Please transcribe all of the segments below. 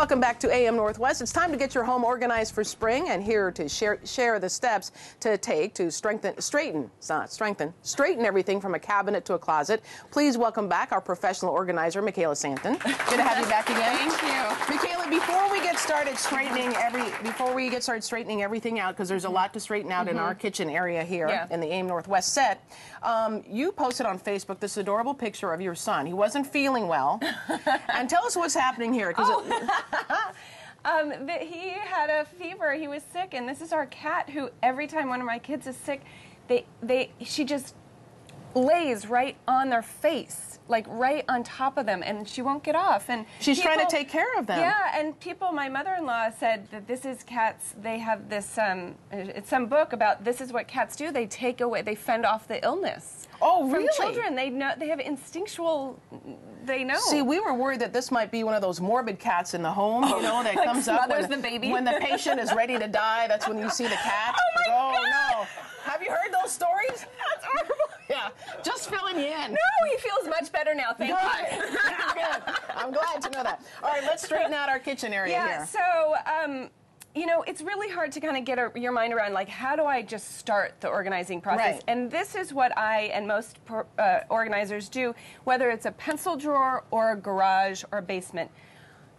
Welcome back to AM Northwest. It's time to get your home organized for spring, and here to share the steps to take to straighten everything from a cabinet to a closet. Please welcome back our professional organizer, Michaela Santon. Good to have you back again. Thank you. Michaela, before we get started straightening everything out, because there's a lot to straighten out in our kitchen area here in the AM Northwest set, you posted on Facebook this adorable picture of your son. He wasn't feeling well. And tell us what's happening here. He had a fever. He was sick, and this is our cat who, every time one of my kids is sick, she just lays right on their face, like right on top of them, and she won't get off. And she's trying to take care of them. Yeah, and my mother-in-law said that this is cats. They have this. It's some book about this is what cats do. They take away. They fend off the illness. Oh, really? From children. They know. They have instinctual. They know. See, we were worried that this might be one of those morbid cats in the home, you know, that like comes up when the baby. When the patient is ready to die. That's when you see the cat. Oh my God. No! Have you heard those stories? That's horrible. Yeah, just filling you in. No, he feels much better now. Thank you. Good. I'm glad to know that. All right, let's straighten out our kitchen area here. So, you know, it's really hard to kind of get your mind around, like, how do I just start the organizing process? Right. And this is what I and most organizers do, whether it's a pencil drawer or a garage or a basement.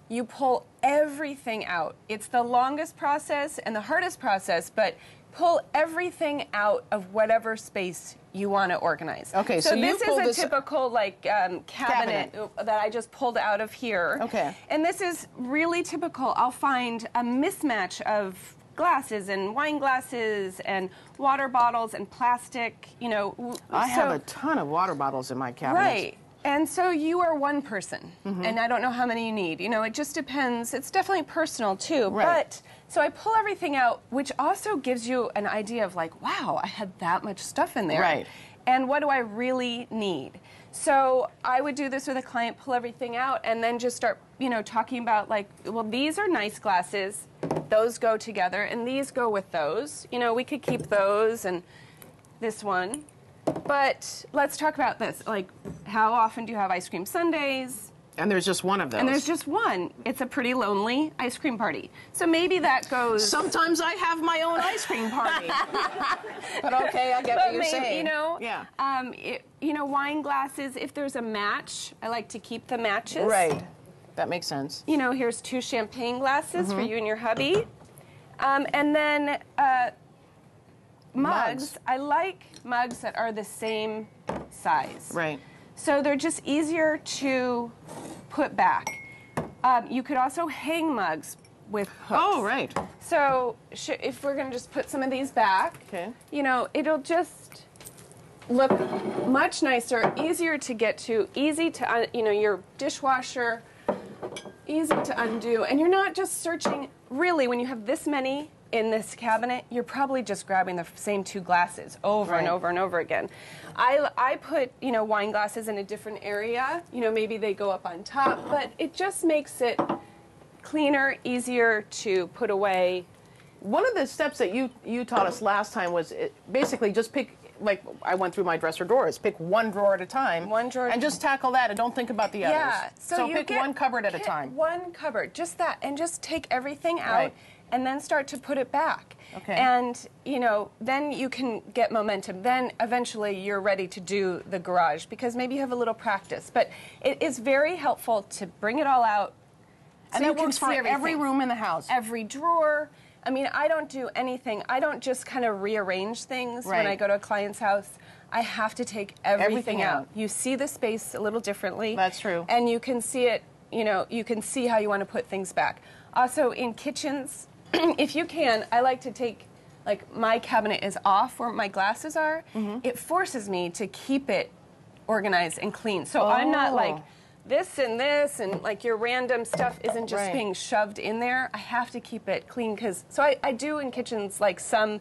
You pull everything out. It's the longest process and the hardest process, but pull everything out of whatever space you want to organize. Okay, so you this is a typical like cabinet that I just pulled out of here. Okay. And this is really typical. I'll find a mismatch of glasses and wine glasses and water bottles and plastic, you know. I have a ton of water bottles in my cabinet. Right. And so you are one person, and I don't know how many you need. You know, it just depends. It's definitely personal, too. Right. But, so I pull everything out, which also gives you an idea of like, wow, I had that much stuff in there. Right. And what do I really need? So I would do this with a client, pull everything out, and then just start, you know, talking about like, well, these are nice glasses. Those go together, and these go with those. You know, we could keep those and this one. But let's talk about this. Like, how often do you have ice cream sundaes? And there's just one of those. And there's just one. It's a pretty lonely ice cream party. So maybe that goes... Sometimes I have my own ice cream party. But okay, I get what you're saying. You know, yeah. You know, wine glasses, if there's a match, I like to keep the matches. Right. That makes sense. You know, here's 2 champagne glasses for you and your hubby. And then... mugs. I like mugs that are the same size. Right. So they're just easier to put back. You could also hang mugs with hooks. Oh, right. So if we're going to just put some of these back, you know, it'll just look much nicer, easier to get to, easy to, you know, your dishwasher, easy to undo. And you're not just searching, really, when you have this many in this cabinet, you're probably just grabbing the same 2 glasses over and over and over again. I put, you know, wine glasses in a different area. You know, maybe they go up on top, but it just makes it cleaner, easier to put away. One of the steps that you taught us last time was basically just pick, like I went through my dresser drawers, pick one drawer at a time. One drawer. And just tackle that and don't think about the others. Yeah. So pick one cupboard at a time. One cupboard, just that, and just take everything out. Right. And then start to put it back. Okay. And, you know, then you can get momentum. Then eventually you're ready to do the garage because maybe you have a little practice. But it is very helpful to bring it all out. And that works for every room in the house. Every drawer. I mean, I don't do anything. I don't just kind of rearrange things when I go to a client's house. I have to take everything out. You see the space a little differently. That's true. And you can see it, you know, you can see how you want to put things back. Also, in kitchens, if you can, I like to take, like, my cabinet is off where my glasses are. It forces me to keep it organized and clean. So I'm not like this and like your random stuff isn't just being shoved in there. I have to keep it clean because, so I do in kitchens like some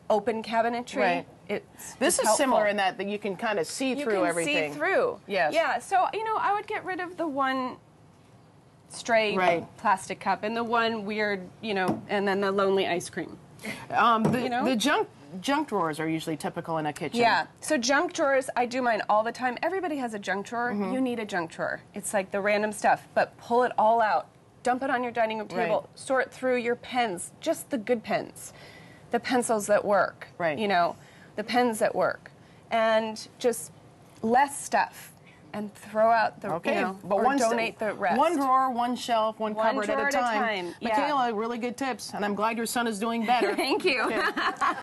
open cabinetry. Right. This is helpful. similar in that you can kind of see through everything. You can see through. Yes. Yeah, so, you know, I would get rid of the one stray plastic cup and the one weird, you know, and then the lonely ice cream. You know? The junk drawers are usually typical in a kitchen. Yeah, so junk drawers, I do mine all the time. Everybody has a junk drawer. You need a junk drawer. It's like the random stuff, but pull it all out dump it on your dining room table. Right. Sort through your pens, just the good pens, the pencils that work, right. you know, the pens that work, and just less stuff. And throw out the, you know, but or donate the rest. One drawer, one shelf, one cupboard drawer at a time. Yeah. Michaela, really good tips, and I'm glad your son is doing better. Thank you.